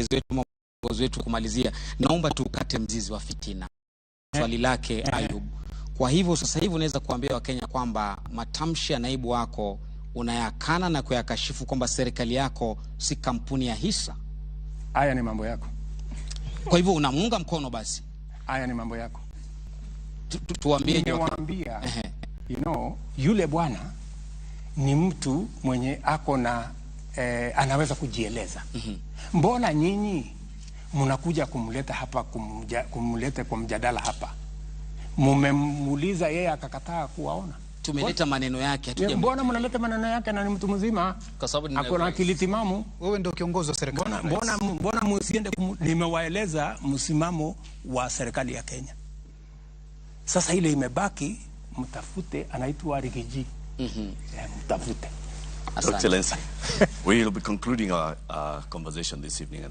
mwelekezi wetu, mwongozi wetu kumalizia, naomba tukate mzizi wa fitina. Swali lake Ayub. Kwa hivyo sasa hivi unaweza kuambia Wakenya kwamba matamshi ya naibu wako unayakana na kuyakashifu kwamba serikali yako si kampuni ya hisa? Haya ni mambo yako. Kwa hivyo unamuunga mkono basi? Haya ni mambo yako. Tuambie. Nimewaambia, yule bwana ni mtu mwenye ako na anaweza kujieleza. Mbona nyinyi mnakuja kumleta hapa, kumleta kwa mjadala hapa? Mumemuuliza yeye akakataa kuwaona. Tumeleta maneno yake. Mbona mnaleta maneno yake na ni mtu mzima? Kwa sababu ako na akili timamu. Wewe ndio kiongozi wa serikali. Mbona msiende? Nimewaeleza msimamo wa serikali ya Kenya. Sasa ile imebaki, mtafute, anaitwa Rigg G. Mtafute. Excellency, we will be concluding our conversation this evening.